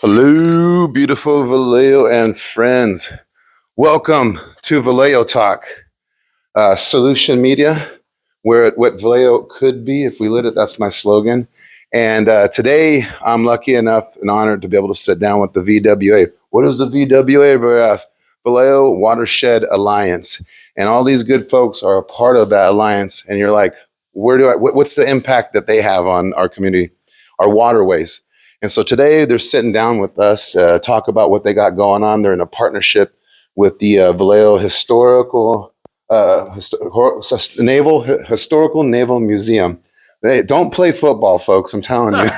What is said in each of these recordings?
Hello, beautiful Vallejo and friends. Welcome to Vallejo Talk, Solution Media, where what Vallejo could be if we lit it. That's my slogan. And today, I'm lucky enough and honored to be able to sit down with the V.W.A. What is the V.W.A.? Vallejo Watershed Alliance, and all these good folks are a part of that alliance. And you're like, what's the impact that they have on our community, our waterways? And so today they're sitting down with us to talk about what they got going on. They're in a partnership with the Vallejo Historical Naval Museum. They don't play football, folks. I'm telling you.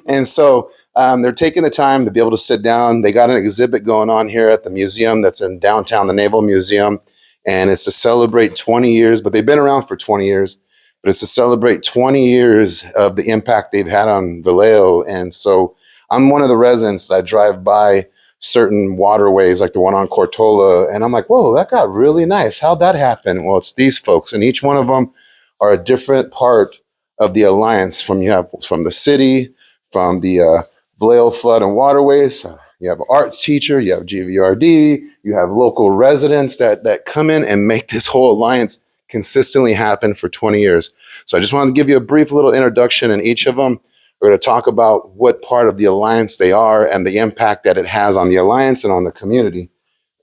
And so they're taking the time to be able to sit down. They got an exhibit going on here at the museum that's in downtown, the Naval Museum, and it's to celebrate 20 years. But they've been around for 20 years. But it's to celebrate 20 years of the impact they've had on Vallejo. And so I'm one of the residents that drive by certain waterways like the one on Cortola, and I'm like, whoa, that got really nice. How'd that happen? Well, it's these folks, and each one of them are a different part of the alliance. You have from the city, from the Vallejo Flood and Waterways. You have an arts teacher, you have GVRD, you have local residents that come in and make this whole alliance consistently happen for 20 years. So I just wanted to give you a brief little introduction in each of them. We're going to talk about what part of the alliance they are and the impact that it has on the alliance and on the community.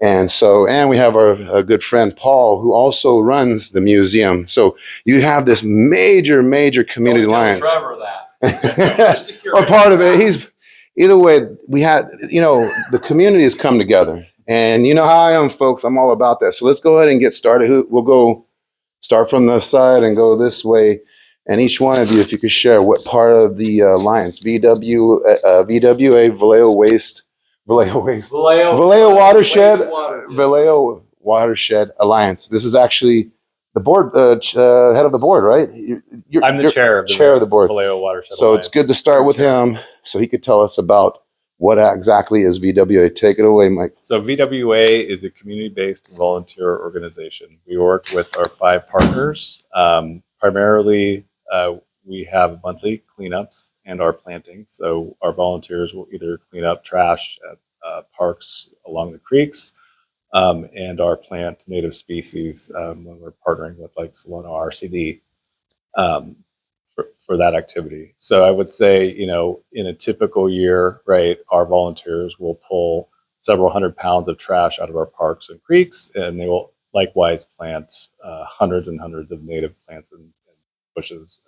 And we have our good friend Paul, who also runs the museum. So you have this major community alliance. Trevor that. Or part of it. Either way, we had, the community has come together. And you know how I am, folks. I'm all about that. So let's go ahead and get started. We'll go start from the side and go this way. And each one of you, if you could share what part of the alliance, V.W.A, Vallejo Watershed, Vallejo Watershed Alliance. This is actually the board, head of the board, right? I'm the chair of the board. Vallejo Watershed So Alliance. It's good to start with him so he could tell us about what exactly is V.W.A. Take it away, Mike. So V.W.A is a community-based volunteer organization. We work with our 5 partners. Primarily, we have monthly cleanups and our planting. So our volunteers will either clean up trash at parks along the creeks and our plant native species when we're partnering with like Solano RCD for that activity. So I would say, in a typical year, right, our volunteers will pull several hundred pounds of trash out of our parks and creeks, and they will likewise plant hundreds and hundreds of native plants and bushes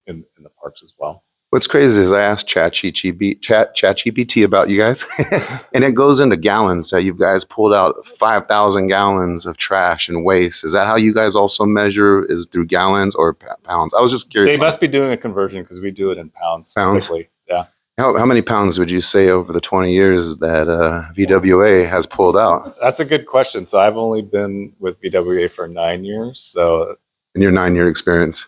in the parks as well. What's crazy is I asked ChatGPT about you guys, and it goes into gallons. You guys pulled out 5,000 gallons of trash and waste. Is that how you guys also measure? Is through gallons or pounds? I was just curious. They must be doing a conversion because we do it in pounds. Typically. Yeah. How many pounds would you say over the 20 years that V.W.A. has pulled out? That's a good question. So I've only been with V.W.A. for 9 years. So in your 9-year experience.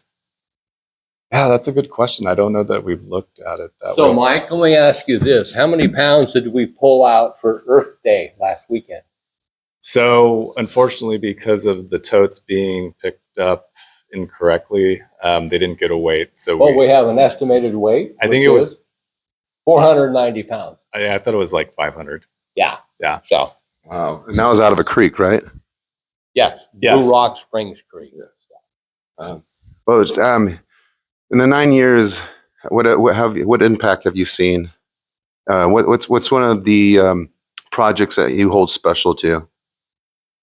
Yeah, that's a good question. I don't know that we've looked at it that way. So, Mike, let me ask you this. How many pounds did we pull out for Earth Day last weekend? So, unfortunately, because of the totes being picked up incorrectly, they didn't get a weight. So we have an estimated weight. I think it was 490 pounds. I thought it was like 500. Yeah. Yeah. So, wow. And that was out of a creek, right? Yes. Blue Rock Springs Creek. Yes. In the 9 years, what impact have you seen? What's one of the projects that you hold special to?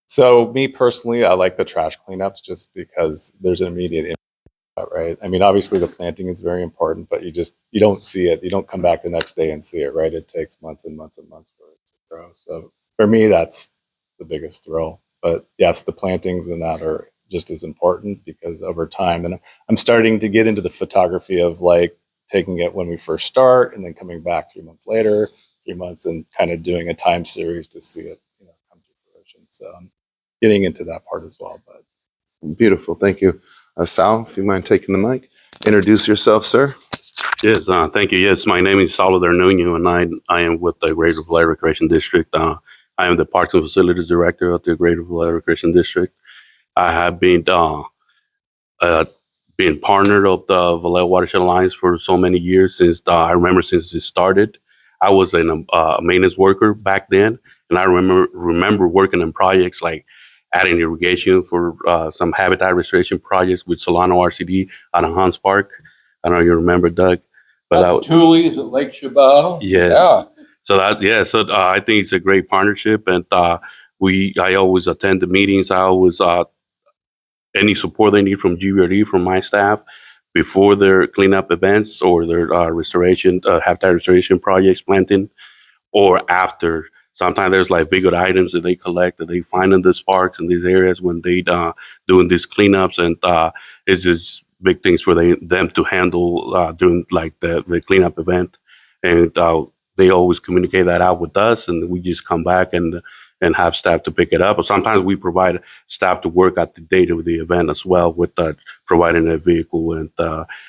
So me personally, I like the trash cleanups just because there's an immediate impact, right? I mean, obviously the planting is very important, but you don't see it. You don't come back the next day and see it, right? It takes months and months and months for it to grow. So for me, that's the biggest thrill. But yes, the plantings and that are just as important because over time, and I'm starting to get into the photography of like taking it when we first start and then coming back 3 months later, 3 months, and kind of doing a time series to see it, come to fruition. So I'm getting into that part as well. But beautiful, thank you, Sal. If you mind taking the mic, introduce yourself, sir. Yes, thank you. Yes, my name is Saulo Nuno, and I am with the Greater Vallejo Recreation District. I am the Parks and Facilities Director of the Greater Vallejo Recreation District. I have been partnered of the Vallejo Watershed Alliance for so many years since it started. I was a maintenance worker back then, and I remember working in projects like adding irrigation for some habitat restoration projects with Solano RCD out of Hunts Park. I don't know if you remember, Doug, but The Tulies at Lake Chabot. yes. Yeah. So that's yeah. So I think it's a great partnership, and I always attend the meetings. I always any support they need from GBRD from my staff before their cleanup events or their restoration habitat restoration projects, planting, or after. Sometimes there's like bigger items that they collect that they find in these parks and these areas when they doing these cleanups, and it's just big things for them to handle during like the cleanup event, and they always communicate that out with us, and we just come back and have staff to pick it up. Or sometimes we provide staff to work at the date of the event as well, with providing a vehicle and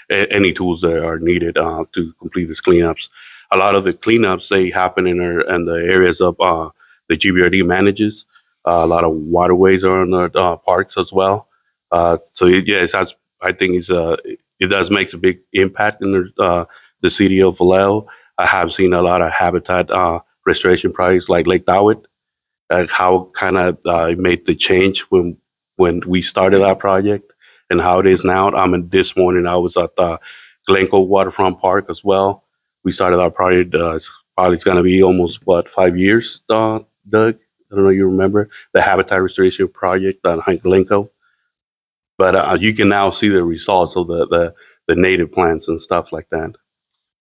any tools that are needed to complete these cleanups. A lot of the cleanups they happen in the areas of the GBRD manages. A lot of waterways are in the parks as well. I think it does makes a big impact in the city of Vallejo. I have seen a lot of habitat restoration projects like Lake Dawit. How kind of it made the change when we started that project and how it is now. This morning I was at the Glencoe Waterfront Park as well. We started our project. It's going to be almost 5 years, Doug. I don't know if you remember the habitat restoration project on Glencoe, but you can now see the results of the native plants and stuff like that.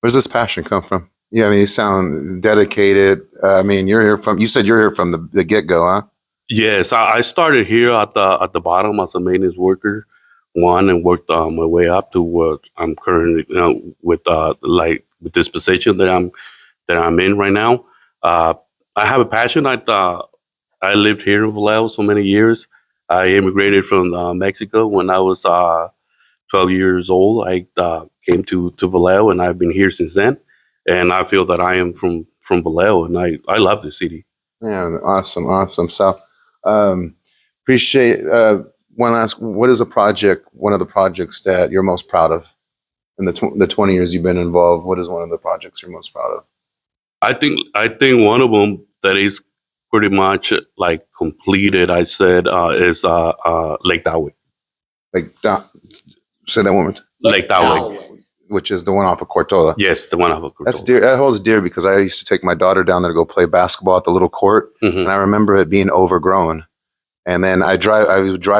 Where's this passion come from? Yeah, I mean, you sound dedicated. You said you're here from the get-go, huh? Yes, I started here at the bottom as a maintenance worker, and worked my way up to what I'm currently with with this position that I'm in right now. I have a passion. I lived here in Vallejo so many years. I immigrated from Mexico when I was 12 years old. I came to Vallejo, and I've been here since then. And I feel that I am from Vallejo, and I love the city. Yeah, awesome. So, appreciate. One last. What is one of the projects that you're most proud of in the 20 years you've been involved? What is one of the projects you're most proud of? I think one of them that is pretty much like completed. I said is Lake Dawit. Say that one more time. Lake Dawit. Which is the one off of Cortola. Yes, the one off of Cortola. That's dear. That holds dear because I used to take my daughter down there to go play basketball at the little court, and I remember it being overgrown. And then I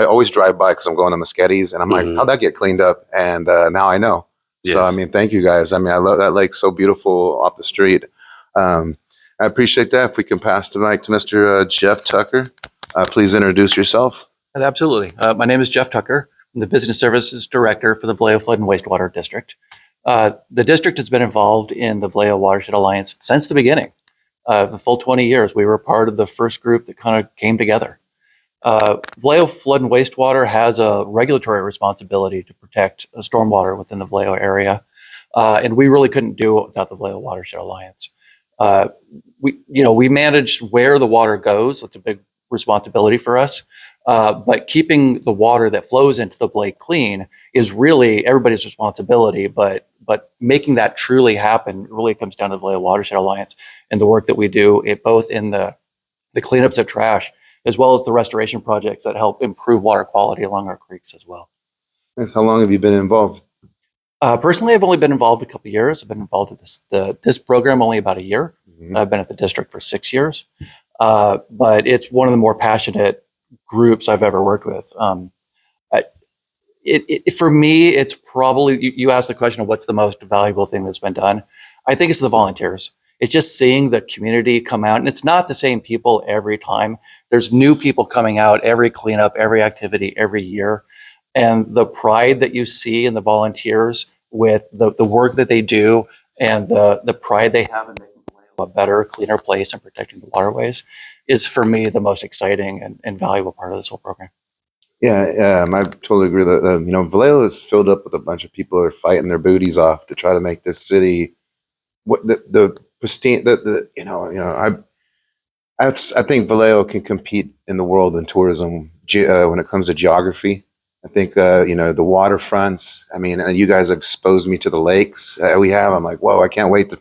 always drive by because I'm going to Muscatty's, and I'm like, how'd that get cleaned up? And now I know. Yes. So I mean, thank you guys. I mean, I love that lake, so beautiful off the street. I appreciate that. If we can pass the mic to Mr. Jeff Tucker, please introduce yourself. Absolutely. My name is Jeff Tucker. I'm the Business Services Director for the Vallejo Flood and Wastewater District. The district has been involved in the Vallejo Watershed Alliance since the beginning. The full 20 years, we were part of the first group that kind of came together. Vallejo Flood and Wastewater has a regulatory responsibility to protect stormwater within the Vallejo area, and we really couldn't do it without the Vallejo Watershed Alliance. We manage where the water goes. That's a big responsibility for us. But keeping the water that flows into the lake clean is really everybody's responsibility. But making that truly happen really comes down to the Vallejo Watershed Alliance and the work that we do, both in the cleanups of trash as well as the restoration projects that help improve water quality along our creeks as well. Nice. How long have you been involved? Personally, I've only been involved a couple of years. I've been involved with this program only about a year. I've been at the district for 6 years. But it's one of the more passionate groups I've ever worked with. For me, it's probably, you asked the question of what's the most valuable thing that's been done. I think it's the volunteers. It's just seeing the community come out, and it's not the same people every time. There's new people coming out every cleanup, every activity, every year. And the pride that you see in the volunteers with the work that they do and the pride they have in making a better, cleaner place and protecting the waterways is, for me, the most exciting and valuable part of this whole program. Yeah, I totally agree that Vallejo is filled up with a bunch of people that are fighting their booties off to try to make this city what the pristine. I think Vallejo can compete in the world in tourism when it comes to geography. I think the waterfronts. I mean, and you guys have exposed me to the lakes we have. I'm like, whoa! I can't wait to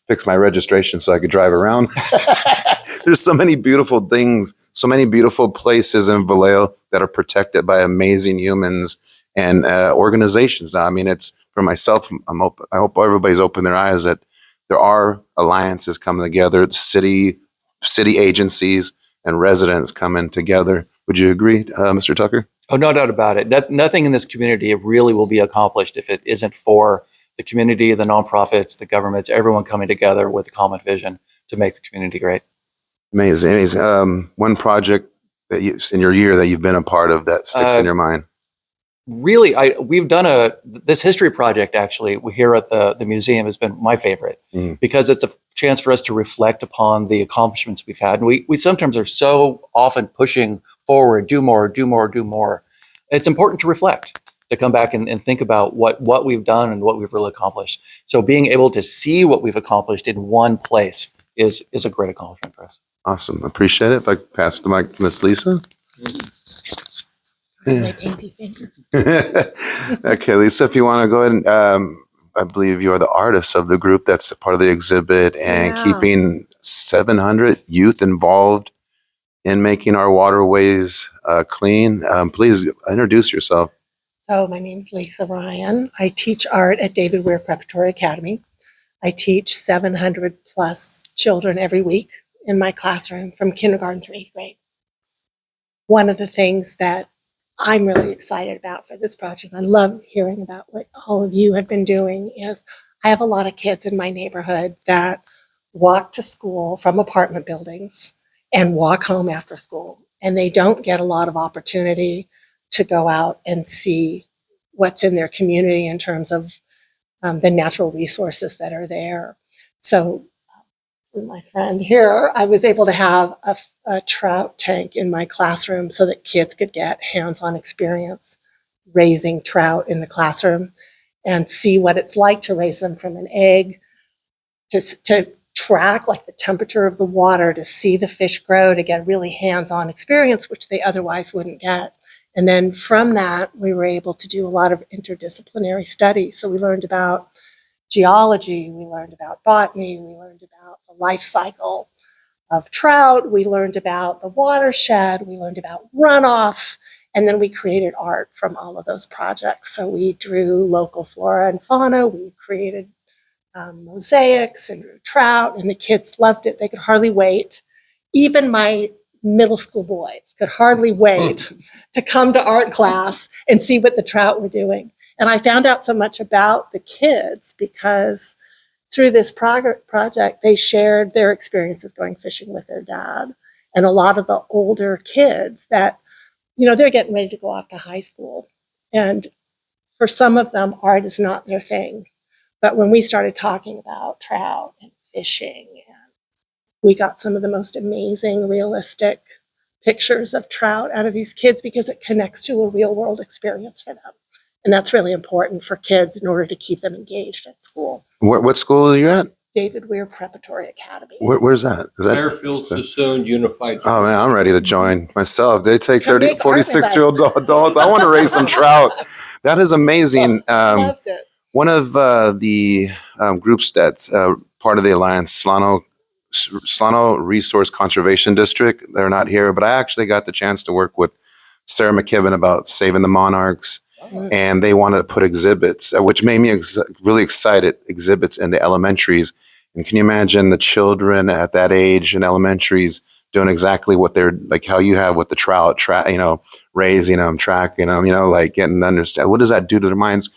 fix my registration so I could drive around. There's so many beautiful things, so many beautiful places in Vallejo that are protected by amazing humans and organizations. Now, I mean, it's for myself. I hope everybody's opened their eyes that there are alliances coming together, city agencies and residents coming together. Would you agree, Mr. Tucker? Oh, no doubt about it. Nothing in this community really will be accomplished if it isn't for the community, the nonprofits, the governments, everyone coming together with a common vision to make the community great. Amazing, amazing. One project that in your year that you've been a part of that sticks in your mind. Really, we've done this history project actually here at the museum has been my favorite because it's a chance for us to reflect upon the accomplishments we've had. And we sometimes are so often pushing forward, do more, do more, do more. It's important to reflect, to come back and think about what we've done and what we've really accomplished. So being able to see what we've accomplished in one place is a great accomplishment for us. Awesome. Appreciate it. If I pass the mic to Miss Lisa. My dainty fingers. Okay, Lisa, if you want to go ahead and I believe you are the artist of the group that's a part of the exhibit and Yeah. keeping 700 youth involved in making our waterways clean. Please introduce yourself. So my name's Lisa Ryan. I teach art at V.W.A Preparatory Academy. I teach 700 plus children every week in my classroom from kindergarten through 8th grade. One of the things that I'm really excited about for this project, I love hearing about what all of you have been doing, is I have a lot of kids in my neighborhood that walk to school from apartment buildings and walk home after school. And they don't get a lot of opportunity to go out and see what's in their community in terms of the natural resources that are there. So with my friend here, I was able to have a trout tank in my classroom so that kids could get hands-on experience raising trout in the classroom and see what it's like to raise them from an egg, to track like the temperature of the water, to see the fish grow, to get really hands-on experience, which they otherwise wouldn't get. And then from that, we were able to do a lot of interdisciplinary studies. So we learned about geology, we learned about botany, we learned about the life cycle of trout, we learned about the watershed, we learned about runoff, and then we created art from all of those projects. So we drew local flora and fauna, we created mosaics and drew trout, and the kids loved it. They could hardly wait. Even my middle school boys could hardly wait to come to art class and see what the trout were doing. And I found out so much about the kids because through this project, they shared their experiences going fishing with their dad. And a lot of the older kids that, they're getting ready to go off to high school. And for some of them, art is not their thing. But when we started talking about trout and fishing, and we got some of the most amazing, realistic pictures of trout out of these kids because it connects to a real world experience for them. And that's really important for kids in order to keep them engaged at school. What school are you at? V.W.A Preparatory Academy. Where's that? Is that Fairfield Sassoon Unified. Oh man, I'm ready to join myself. They take Come 30, make art with 46-year-old adults. I want to raise some trout. That is amazing. Loved it. One of the groups that's part of the Alliance, Solano Resource Conservation District, they're not here, but I actually got the chance to work with Sarah McKibben about saving the monarchs. And they wanted to put exhibits, which made me really excited, exhibits in the elementaries. And can you imagine the children at that age in elementaries doing exactly what they're like, how you have with the trout, raising them, tracking them, like getting to understand. What does that do to their minds?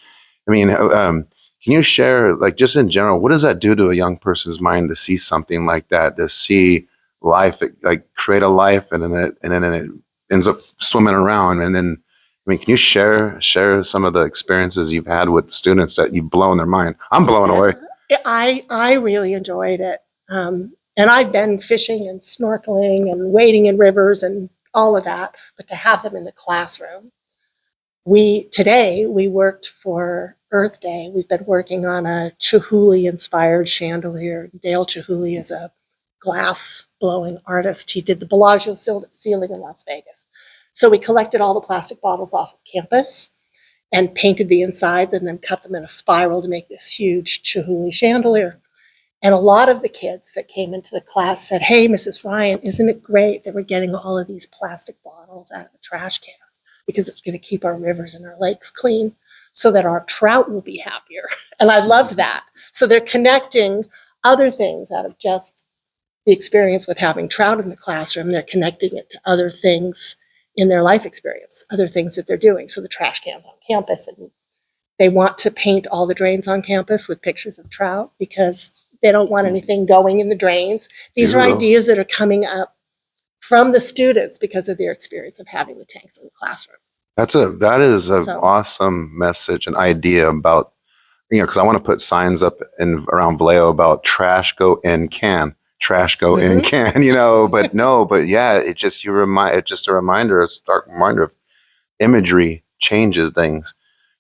I mean, can you share, like, just in general, what does that do to a young person's mind to see something like that, to see life, like create a life and then it ends up swimming around? And then, I mean, can you share some of the experiences you've had with students that you've blown their mind? I'm blown away. I really enjoyed it. And I've been fishing and snorkeling and wading in rivers and all of that, but to have them in the classroom. Today we worked for Earth Day. We've been working on a Chihuly inspired chandelier. Dale Chihuly is a glass blowing artist. He did the Bellagio ceiling in Las Vegas. So we collected all the plastic bottles off of campus and painted the insides and then cut them in a spiral to make this huge Chihuly chandelier. And a lot of the kids that came into the class said, "Hey, Mrs. Ryan, isn't it great that we're getting all of these plastic bottles out of the trash cans? Because it's going to keep our rivers and our lakes clean so that our trout will be happier." And I loved that. So they're connecting other things out of just the experience with having trout in the classroom. They're connecting it to other things in their life experience, other things that they're doing. So the trash cans on campus, and they want to paint all the drains on campus with pictures of trout because they don't want anything going in the drains. These are Beautiful. ideas that are coming up from the students because of their experience of having the tanks in the classroom. That is an So- awesome message, an idea about, because I want to put signs up in around Vallejo about trash go in can, trash go in can, but no, but yeah, it's just a reminder, a stark reminder of imagery changes things.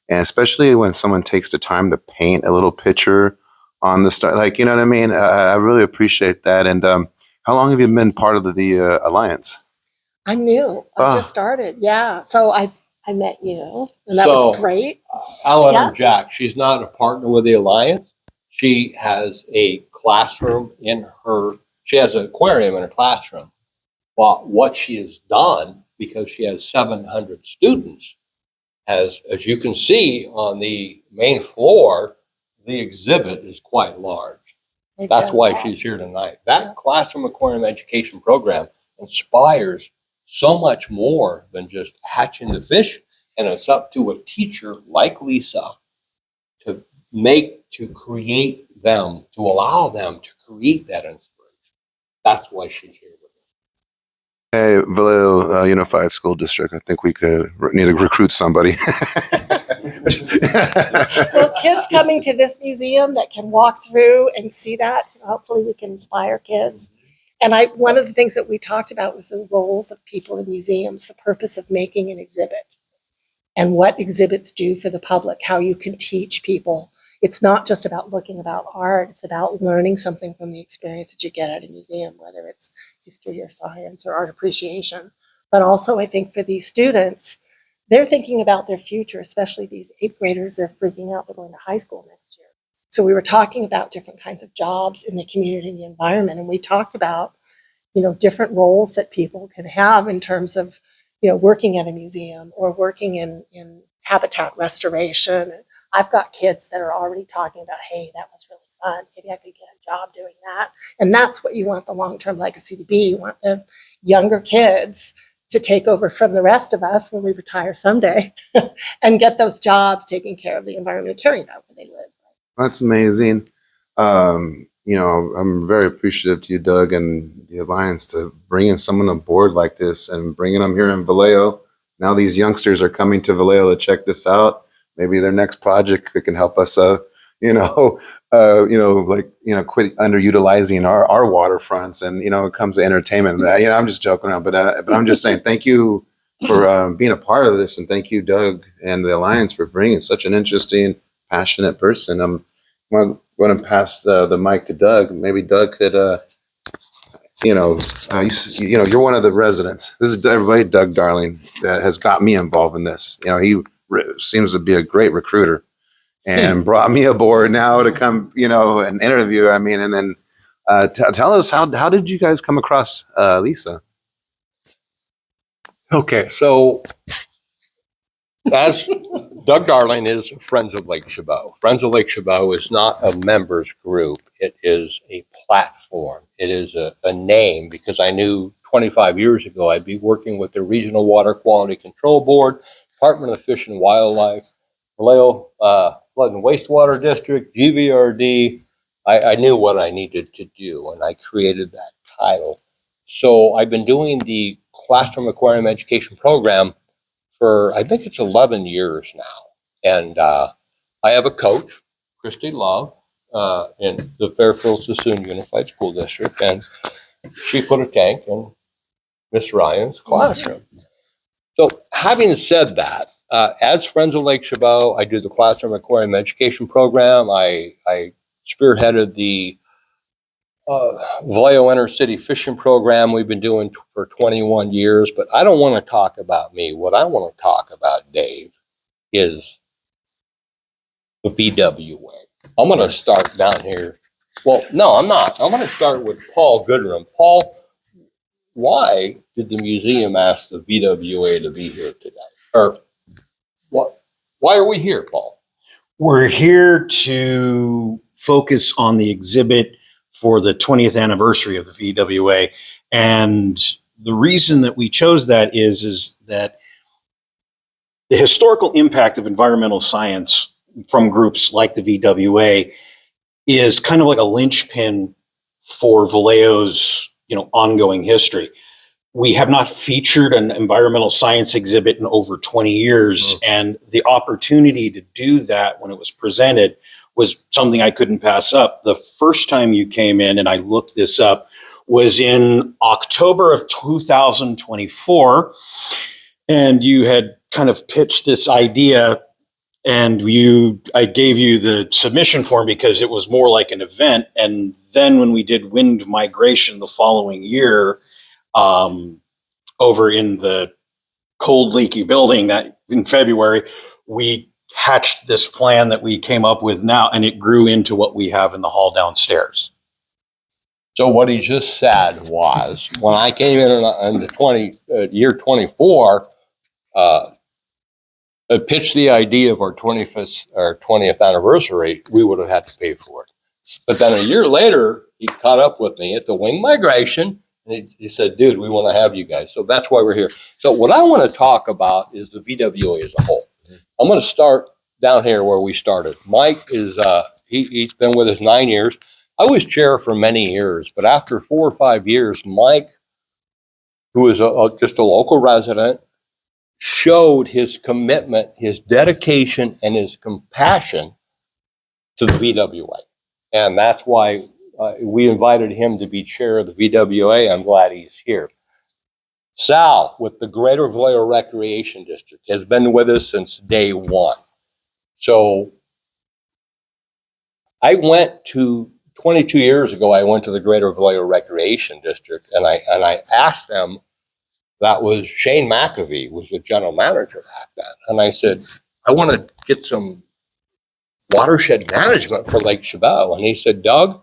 And especially when someone takes the time to paint a little picture on the start, like, you know what I mean? I really appreciate that. And how long have you been part of the Alliance? I'm new. I just started. Yeah. So I met you, and that was great. I'll let Yeah. her Jack. She's not a partner with the Alliance. She has a classroom she has an aquarium in her classroom. But what she has done, because she has 700 students, as you can see on the main floor, the exhibit is quite large. They've That's done why that. she's here tonight. That Yeah. classroom aquarium education program inspires so much more than just hatching the fish. And it's up to a teacher like Lisa to create them, to allow them to create that inspiration. That's why she's here with us. Hey, Vallejo Unified School District, I think we need to recruit somebody. Well, kids coming to this museum that can walk through and see that, hopefully we can inspire kids. And one of the things that we talked about was the roles of people in museums, the purpose of making an exhibit, and what exhibits do for the public, how you can teach people. It's not just about looking about art, it's about learning something from the experience that you get at a museum, whether it's history or science or art appreciation. But also, I think for these students, they're thinking about their future, especially these 8th graders. They're freaking out. They're going to high school next year. So we were talking about different kinds of jobs in the community and the environment. And we talked about, different roles that people can have in terms of, working at a museum or working in habitat restoration. And I've got kids that are already talking about, hey, that was really fun. Maybe I could get a job doing that. And that's what you want the long-term legacy to be. You want the younger kids to take over from the rest of us when we retire someday and get those jobs taking care of the environment, caring about where they live. That's amazing. I'm very appreciative to you, Doug, and the Alliance to bringing someone on board like this and bringing them here in Vallejo. Now these youngsters are coming to Vallejo to check this out. Maybe their next project can help us, quit underutilizing our waterfronts, and it comes to entertainment. I'm just joking around, but I'm just saying thank you for being a part of this, and thank you, Doug, and the Alliance for bringing such an interesting, passionate person. I'm going to pass the mic to Doug. Maybe Doug could, you're one of the residents. This is everybody. Doug Darling that has got me involved in this. He seems to be a great recruiter and brought me aboard now to come, and interview. And then tell us how did you guys come across Lisa? Okay, so as Doug Darling is Friends of Lake Chabot. Friends of Lake Chabot is not a members group. It is a platform. It is a name, because I knew 25 years ago I'd be working with the Regional Water Quality Control Board, Department of Fish and Wildlife, Vallejo Flood and Wastewater District, GVRD. I knew what I needed to do, and I created that title. So I've been doing the Classroom Aquarium Education Program for, I think it's 11 years now. And I have a coach, Christy Love, in the Fairfield Sassoon Unified School District, and she put a tank in Miss Ryan's classroom. So having said that, as Friends of Lake Chabot, I do the Classroom Aquarium Education Program. I spearheaded the Vallejo Inner City Fishing Program we've been doing for 21 years, but I don't want to talk about me. What I want to talk about, Dave, is the V.W.A. I'm going to start down here Well, no, I'm not. I'm going to start with Paul Goodrum. Paul, why did the museum ask the V.W.A. to be here today? Or what? Why are we here, Paul? We're here to focus on the exhibit for the 20th anniversary of the V.W.A. And the reason that we chose that is that the historical impact of environmental science from groups like the V.W.A. is kind of like a linchpin for Vallejo's, ongoing history. We have not featured an environmental science exhibit in over 20 years, and the opportunity to do that when it was presented was something I couldn't pass up. The first time you came in, and I looked this up, was in October of 2024, and you had kind of pitched this idea, and I gave you the submission form because it was more like an event. And then when we did wind migration the following year, over in the cold, leaky building, that in February, we hatched this plan that we came up with now, and it grew into what we have in the hall downstairs. So what he just said was, when I came in the year 24, pitched the idea of our 20th anniversary, we would have had to pay for it. But then a year later, he caught up with me at the wing migration, and he said, dude, we want to have you guys. So that's why we're here. So what I want to talk about is the V.W.A. as a whole. I'm going to start down here where we started. Mike is, he's been with us 9 years. I was chair for many years, but after 4 or 5 years, Mike, who is just a local resident, showed his commitment, his dedication, and his compassion to the V.W.A. And that's why we invited him to be chair of the V.W.A. I'm glad he's here. Sal, with the Greater Vallejo Recreation District, has been with us since day one. So I went to 22 years ago, I went to the Greater Vallejo Recreation District, and I asked them. That was Shane McAvee, was the general manager back then. And I said, I want to get some watershed management for Lake Chabot. And he said, Doug,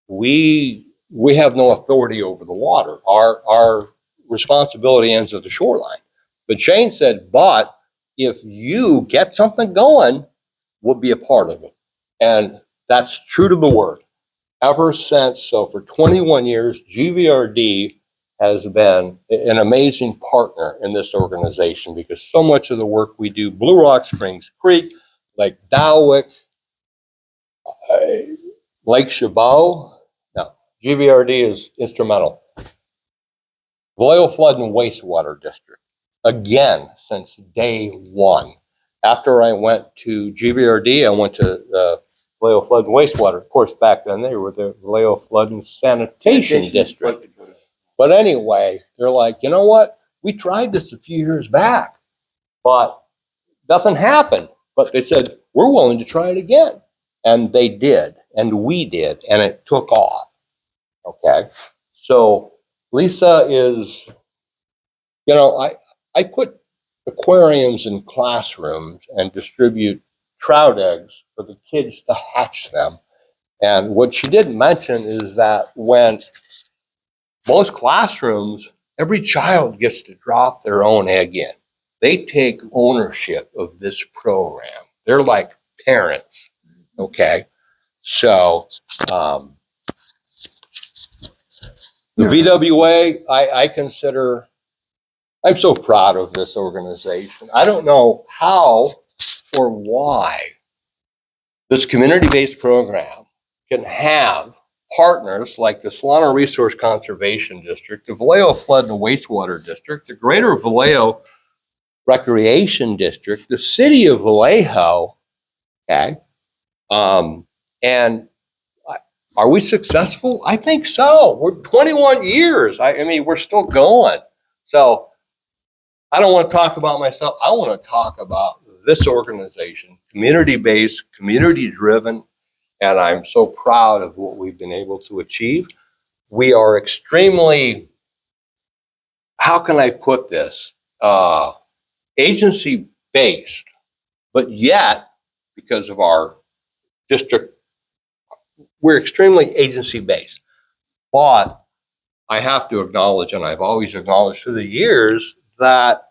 we have no authority over the water. Our responsibility ends at the shoreline. But Shane said, but if you get something going, we'll be a part of it. And that's true to the word. Ever since, so for 21 years, GVRD has been an amazing partner in this organization because so much of the work we do, Blue Rock Springs Creek, Lake Dowick, Lake Chabot, no, GVRD is instrumental. Vallejo Flood and Wastewater District, again, since day one. After I went to GVRD, I went to Vallejo Flood and Wastewater. Of course, back then they were the Vallejo Flood and Sanitation District. But anyway, they're like, you know what? We tried this a few years back, but nothing happened. But they said, we're willing to try it again. And they did, and we did, and it took off. Okay. So Lisa is, I put aquariums in classrooms and distribute trout eggs for the kids to hatch them. And what she didn't mention is that when most classrooms, every child gets to drop their own egg in. They take ownership of this program. They're like parents, okay? So the V.W.A., I consider, I'm so proud of this organization. I don't know how or why this community-based program can have partners like the Solano Resource Conservation District, the Vallejo Flood and Wastewater District, the Greater Vallejo Recreation District, the City of Vallejo, okay? And are we successful? I think so. We're 21 years. I mean, we're still going. So I don't want to talk about myself. I want to talk about this organization, community-based, community-driven, and I'm so proud of what we've been able to achieve. We are extremely, how can I put this, agency-based, but yet, because of our district we're extremely agency based. But I have to acknowledge, and I've always acknowledged through the years, that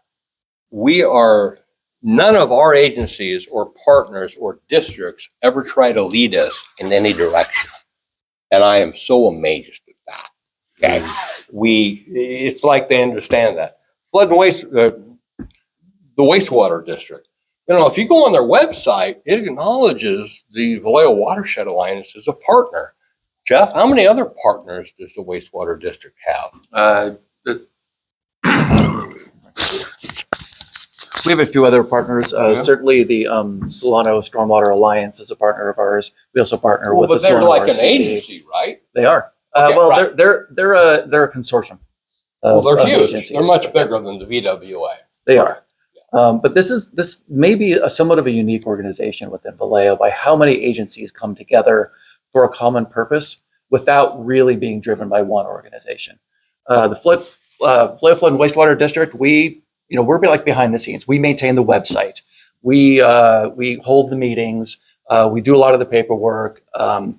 none of our agencies or partners or districts ever try to lead us in any direction. And I am so amazed at that. Okay. It's like they understand that. Flood and waste, the wastewater district. If you go on their website, it acknowledges the Vallejo Watershed Alliance as a partner. Jeff, how many other partners does the wastewater district have? We have a few other partners. Yeah. Certainly, the Solano Stormwater Alliance is a partner of ours. We also partner with the But they're Solano like an RCD. agency, right? They are. Okay, Well, right. they're a consortium. Well, they're of huge. agencies. They're much bigger than the V.W.A. They are. But this may be somewhat of a unique organization within Vallejo by how many agencies come together for a common purpose without really being driven by one organization. The Vallejo Flood and Wastewater District, we're like behind the scenes. We maintain the website. We hold the meetings. We do a lot of the paperwork.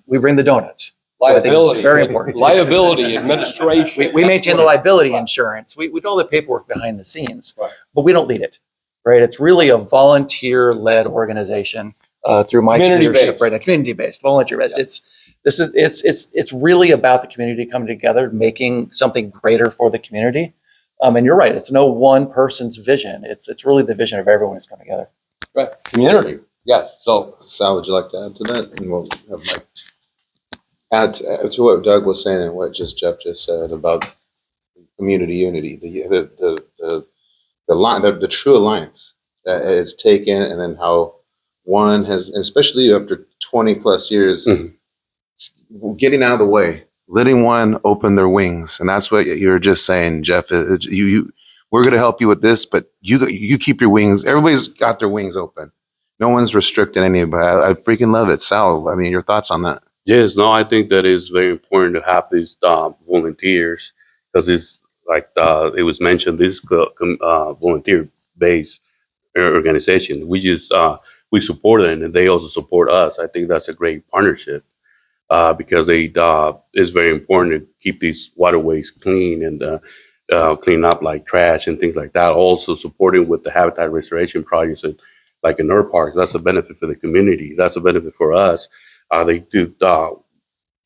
We bring the donuts. Liability. Very important. Liability administration. We maintain the liability insurance. We do all the paperwork behind the scenes, Right. but we don't lead it. Right? It's really a volunteer-led organization through my leadership. Community-based. Right? Community-based, volunteer-based. Yeah. It's really about the community coming together, making something greater for the community. And you're right. It's no one person's vision. It's really the vision of everyone who's come together. Right. Community. Yes. So Sal, would you like to add to that? And we'll have Mike add to what Doug was saying and what Jeff just said about community unity, the true alliance that is taken, and then how one has, especially after 20 plus years, getting out of the way, letting one open their wings. And that's what you're just saying, Jeff. We're going to help you with this, but you keep your wings. Everybody's got their wings open. No one's restricting anybody. I freaking love it. Sal, I mean, your thoughts on that? Yes, no, I think that is very important to have these volunteers, because it's like it was mentioned, this volunteer-based organization. We support them, and they also support us. I think that's a great partnership because it's very important to keep these waterways clean and clean up like trash and things like that. Also supporting with the habitat restoration projects, and like in our parks, that's a benefit for the community. That's a benefit for us. They do.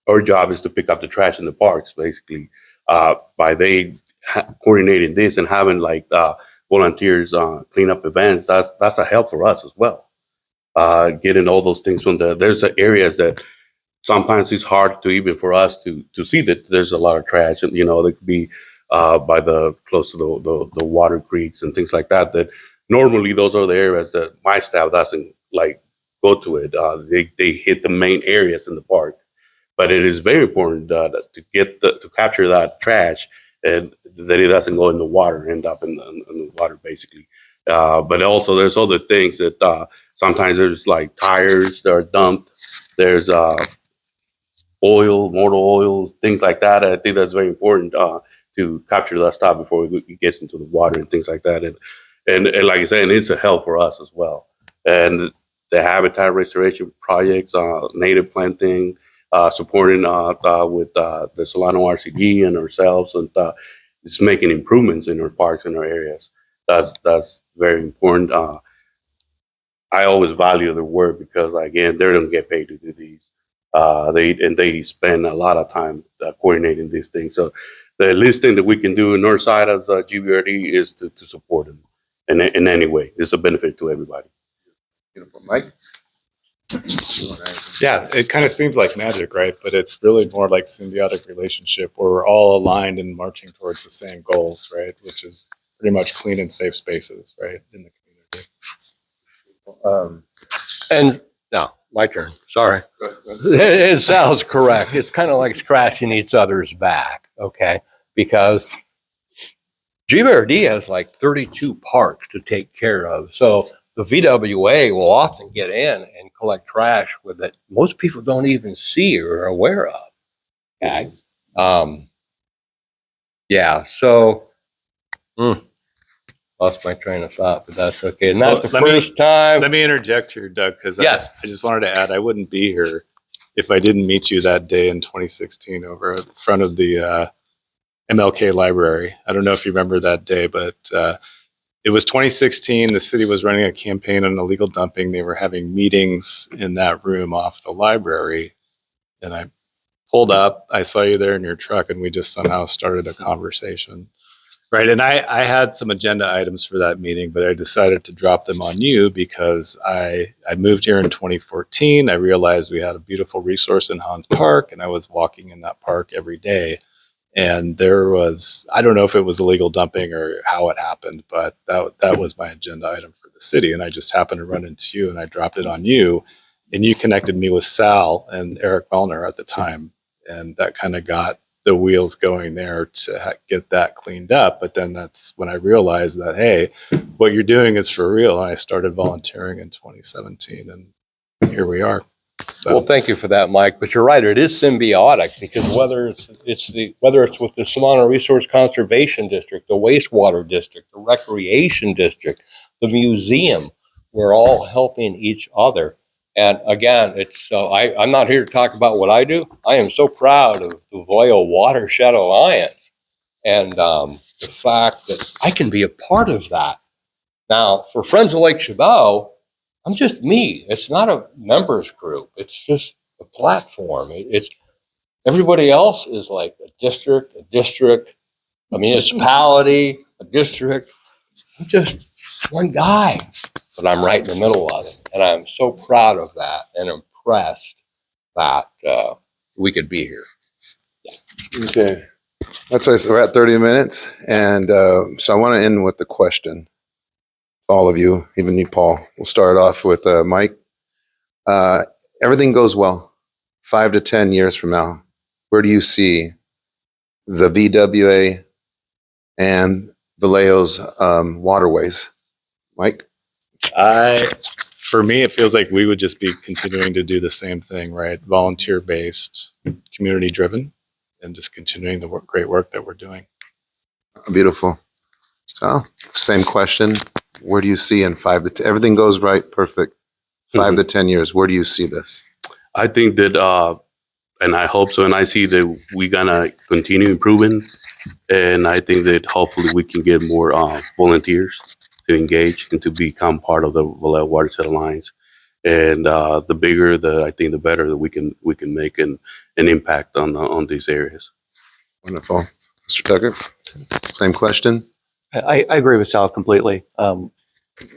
Our job is to pick up the trash in the parks, basically. By coordinating this and having like volunteers clean up events, that's a help for us as well. Getting all those things from there's areas that sometimes it's hard to even for us to see that there's a lot of trash, and they could be by close to the water creeks and things like that. That normally those are the areas that my staff doesn't like go to it. They hit the main areas in the park, but it is very important to capture that trash and that it doesn't go in the water, end up in the water basically. But also there's other things that sometimes there's like tires that are dumped. There's motor oils, things like that. I think that's very important to capture that stuff before it gets into the water and things like that. And like I said, it's a help for us as well. And the habitat restoration projects, native planting, supporting with the Solano RCD and ourselves, and just making improvements in our parks and our areas. That's very important. I always value their work because, again, they don't get paid to do these. They spend a lot of time coordinating these things. So the least thing that we can do on our side as GBRD is to support them in any way. It's a benefit to everybody. Beautiful. Mike? Yeah, it kind of seems like magic, right? But it's really more like symbiotic relationship where we're all aligned and marching towards the same goals, right? Which is pretty much clean and safe spaces, right, in the community. And now, my turn. Sorry. It sounds correct. It's kind of like scratching each other's back, okay? Because GBRD has like 32 parks to take care of. So the V.W.A. will often get in and collect trash that most people don't even see or are aware of. Okay. Yeah. So lost my train of thought, but that's okay. And that's the first time. Let me interject here, Doug, because Yes. I just wanted to add I wouldn't be here if I didn't meet you that day in 2016 over in front of the MLK library. I don't know if you remember that day, but it was 2016. The city was running a campaign on illegal dumping. They were having meetings in that room off the library. And I pulled up, I saw you there in your truck, and we just somehow started a conversation. Right. And I had some agenda items for that meeting, but I decided to drop them on you because I moved here in 2014. I realized we had a beautiful resource in Hans Park, and I was walking in that park every day. And there was, I don't know if it was illegal dumping or how it happened, but that was my agenda item for the city. And I just happened to run into you, and I dropped it on you, and you connected me with Sal and Eric Wellner at the time. And that kind of got the wheels going there to get that cleaned up. But then that's when I realized that, hey, what you're doing is for real. And I started volunteering in 2017, and here we are. So. Well, thank you for that, Mike. But you're right; it is symbiotic because whether it's with the Solano Resource Conservation District, the wastewater district, the recreation district, the museum, we're all helping each other. And again, I'm not here to talk about what I do. I am so proud of the Vallejo Watershed Alliance and the fact that I can be a part of that. Now, for Friends of Lake Chabot, I'm just me. It's not a members group. It's just a platform. It's everybody else is like a district, a municipality, a district. I'm just one guy, but I'm right in the middle of it. And I'm so proud of that and impressed that we could be here. Okay. That's why we're at 30 minutes. And so I want to end with the question. All of you, even you, Paul. We'll start off with Mike. Everything goes well. 5 to 10 years from now, where do you see the V.W.A. and Vallejo's waterways? Mike? For me, it feels like we would just be continuing to do the same thing, right? Volunteer-based, community-driven, and just continuing the great work that we're doing. Beautiful. So, same question. Where do you see in 5 to 10? Everything goes right, perfect. 5 to 10 years, where do you see this? I think that, and I hope so, and I see that we're gonna continue improving, and I think that hopefully we can get more volunteers to engage and to become part of the Vallejo Watershed Alliance. And the bigger, I think the better that we can make an impact on these areas. Wonderful. Mr. Tucker, same question. I agree with Sal completely.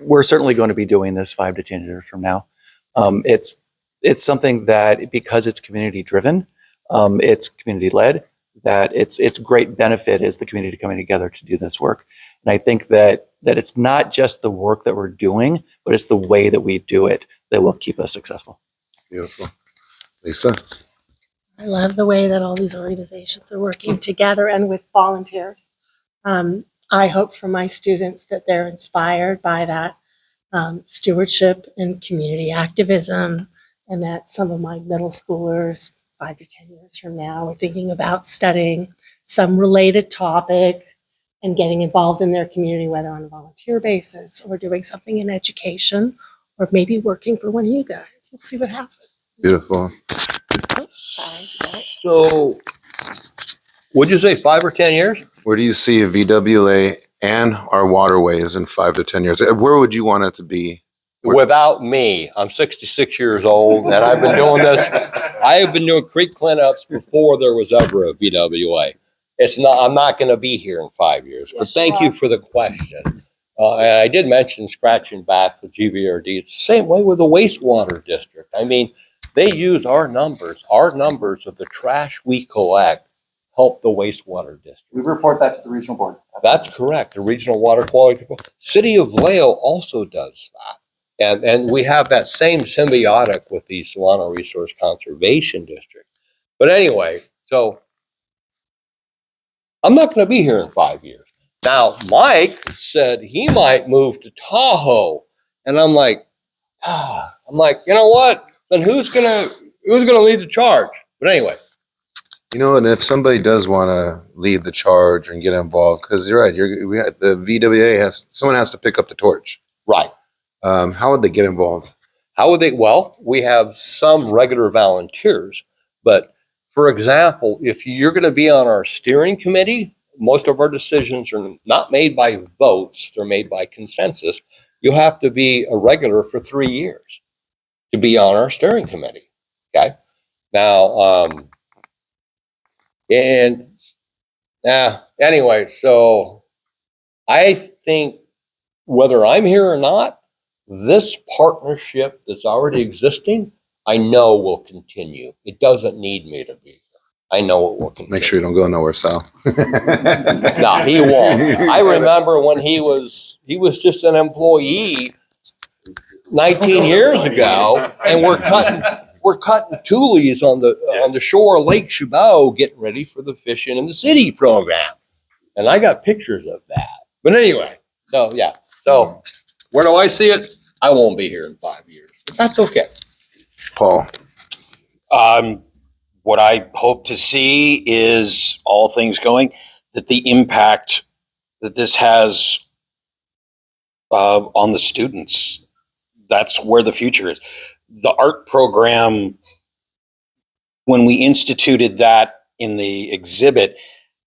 We're certainly going to be doing this 5 to 10 years from now. It's something that, because it's community driven, it's community led, that its great benefit is the community coming together to do this work. And I think that it's not just the work that we're doing, but it's the way that we do it that will keep us successful. Beautiful. Lisa? I love the way that all these organizations are working together and with volunteers. I hope for my students that they're inspired by that stewardship and community activism, and that some of my middle schoolers 5 to 10 years from now are thinking about studying some related topic and getting involved in their community, whether on a volunteer basis or doing something in education, or maybe working for one of you guys. We'll see what happens. Beautiful. Oh, sorry. So, would you say 5 or 10 years? Where do you see a VWA and our waterways in 5 to 10 years? Where would you want it to be? Without me, I'm 66 years old, and I've been doing this. I have been doing creek cleanups before there was ever a VWA. I'm not going to be here in 5 years. But thank you for the question. And I did mention scratching back the GVRD. It's the same way with the wastewater district. I mean, they use our numbers of the trash we collect help the wastewater district. We report that to the regional board. That's correct. The regional water quality control. City of Vallejo also does that. And we have that same symbiotic with the Solano Resource Conservation District. But anyway, so I'm not going to be here in 5 years. Now, Mike said he might move to Tahoe. And I'm like, you know what? Then who's gonna lead the charge? But anyway. You know, and if somebody does want to lead the charge and get involved, because you're right, the VWA someone has to pick up the torch. Right. How would they get involved? How would they? Well, we have some regular volunteers, but for example, if you're going to be on our steering committee, most of our decisions are not made by votes, they're made by consensus. You have to be a regular for 3 years to be on our steering committee. Okay. Now, anyway, so I think whether I'm here or not, this partnership that's already existing, I know will continue. It doesn't need me to be here. I know it will continue. Make sure you don't go nowhere, Sal. No, he won't. I remember when he was just an employee 19 years ago, and we're cutting tulies on the shore of Lake Chabot, getting ready for the Fishing in the City program. And I got pictures of that. But anyway, so yeah. So where do I see it? I won't be here in 5 years. But that's okay. Paul. What I hope to see is, all things going, that the impact that this has on the students. That's where the future is. The art program, when we instituted that in the exhibit,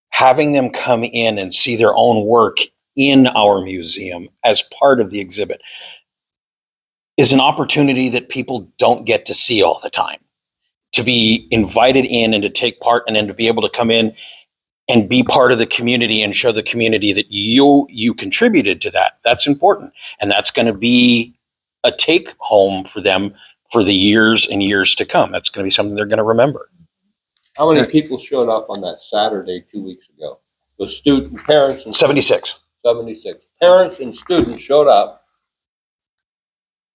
having them come in and see their own work in our museum as part of the exhibit is an opportunity that people don't get to see all the time. To be invited in and to take part, and then to be able to come in and be part of the community and show the community that you contributed to that. That's important. And that's going to be a take home for them for the years and years to come. That's going to be something they're going to remember. How many people showed up on that Saturday 2 weeks ago? The student parents and 76. 76 parents and students showed up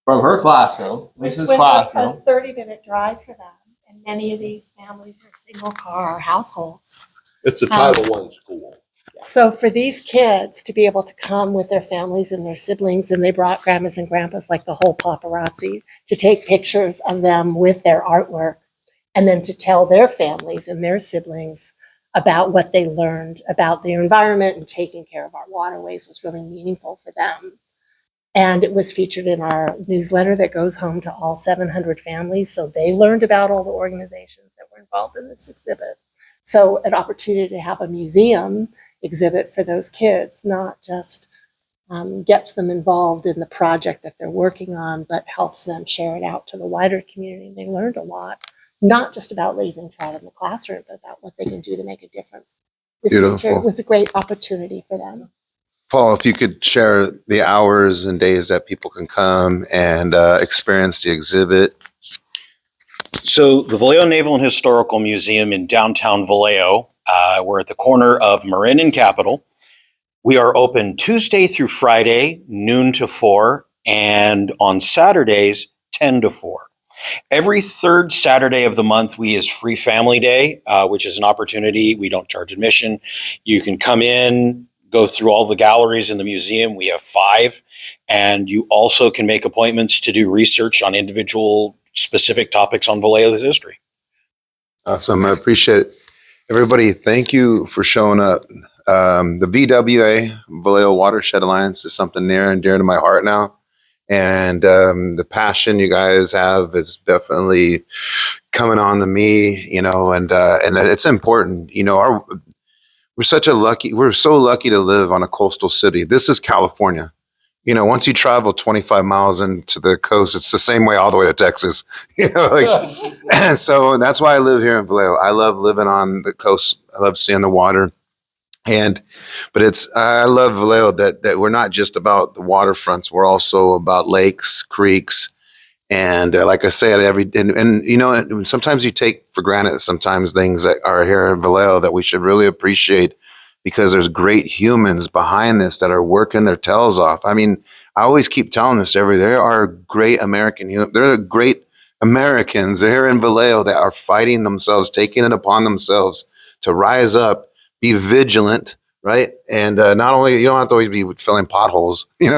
from her classroom, Which Lisa's was classroom. a 30-minute drive for them. And many of these families are single-car households. It's a Title I school. So for these kids to be able to come with their families and their siblings, and they brought grandmas and grandpas, like the whole paparazzi, to take pictures of them with their artwork, and then to tell their families and their siblings about what they learned about the environment and taking care of our waterways was really meaningful for them. And it was featured in our newsletter that goes home to all 700 families. So they learned about all the organizations that were involved in this exhibit. So an opportunity to have a museum exhibit for those kids, not just gets them involved in the project that they're working on, but helps them share it out to the wider community. They learned a lot, not just about raising trout in the classroom, but about what they can do to make a difference. Beautiful. It was a great opportunity for them. Paul, if you could share the hours and days that people can come and experience the exhibit. So the Vallejo Naval and Historical Museum in downtown Vallejo, we're at the corner of Marin and Capitol. We are open Tuesday through Friday, noon to 4, and on Saturdays, 10 to 4. Every third Saturday of the month, we is Free Family Day, which is an opportunity. We don't charge admission. You can come in, go through all the galleries in the museum. We have 5. And you also can make appointments to do research on individual specific topics on Vallejo's history. Awesome. I appreciate it. Everybody, thank you for showing up. The V.W.A, Vallejo Watershed Alliance, is something near and dear to my heart now. And the passion you guys have is definitely coming on to me, you know, and it's important. You know, we're so lucky to live on a coastal city. This is California. You know, once you travel 25 miles into the coast, it's the same way all the way to Texas. You know, like, so that's why I live here in Vallejo. I love living on the coast. I love seeing the water. But I love Vallejo that we're not just about the waterfronts. We're also about lakes, creeks, and like I said, and you know, sometimes you take for granted sometimes things that are here in Vallejo that we should really appreciate, because there's great humans behind this that are working their tails off. I mean, I always keep telling this there are great there are great Americans here in Vallejo that are fighting themselves, taking it upon themselves to rise up, be vigilant, right? And not only, you don't have to always be filling potholes, you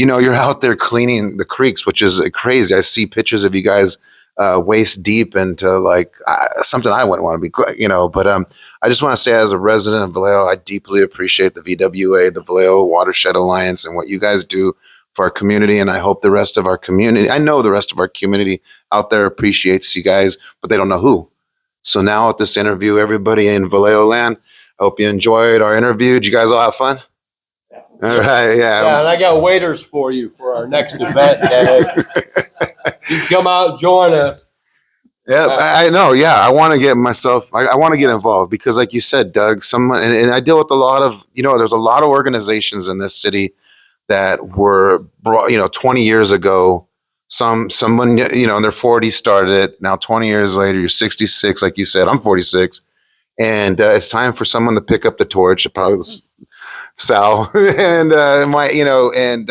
know, you're out there cleaning the creeks, which is crazy. I see pictures of you guys waist deep into like something I wouldn't want to be, you know, but I just want to say, as a resident of Vallejo, I deeply appreciate the V.W.A, the Vallejo Watershed Alliance, and what you guys do for our community. And I hope the rest of our community, I know the rest of our community out there appreciates you guys, but they don't know who. So now at this interview, everybody in Vallejo land, I hope you enjoyed our interview. Did you guys all have fun? All right, Yeah, and I got waiters for you for our next event, Dave. You come out, join us. Yeah, I know. Yeah, I want to get myself. I want to get involved because, like you said, Doug, someone and I deal with a lot of. There's a lot of organizations in this city that were brought. 20 years ago, someone in their 40s started it. Now 20 years later, you're 66. Like you said, I'm 46, and it's time for someone to pick up the torch. It probably was Sal, and and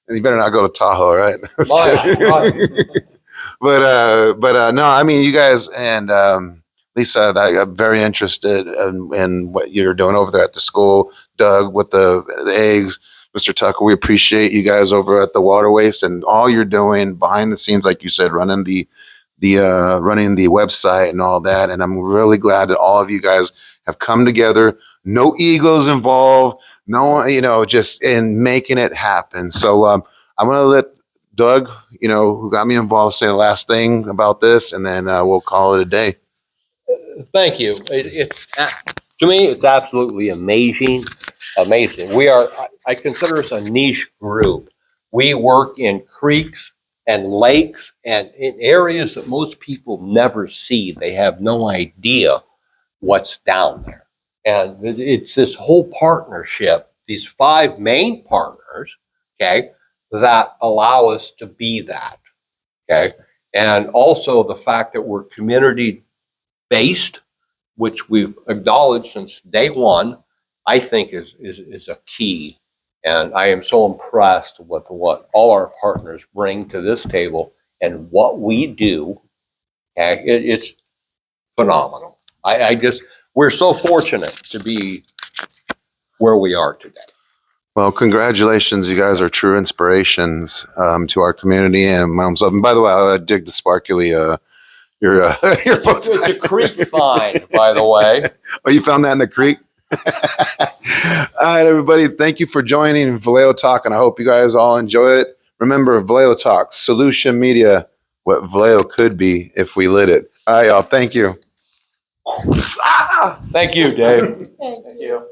you better not go to Tahoe, right? But no, I mean, you guys and Lisa, I'm very interested in what you're doing over there at the school. Doug, with the eggs, Mr. Tucker, we appreciate you guys over at the water waste and all you're doing behind the scenes, like you said, running the website and all that. And I'm really glad that all of you guys have come together. No egos involved. No, just in making it happen. So I'm going to let Doug, who got me involved, say the last thing about this, and then we'll call it a day. Thank you. To me, it's absolutely amazing. Amazing. I consider us a niche group. We work in creeks and lakes and in areas that most people never see. They have no idea what's down there. And it's this whole partnership, these 5 main partners, okay, that allow us to be that, okay? And also the fact that we're community-based, which we've acknowledged since day one, I think is a key. And I am so impressed with what all our partners bring to this table and what we do. Okay? It's phenomenal. We're so fortunate to be where we are today. Well, congratulations. You guys are true inspirations to our community and myself. And by the way, I dig the sparkly, your bow It's a creek find, by the way. Oh, you found that in the creek? All right, everybody. Thank you for joining Vallejo Talk, and I hope you guys all enjoy it. Remember, Vallejo Talk, Solution Media, what Vallejo could be if we lit it. All right, y'all. Thank you. Thank you, Dave. Thank you.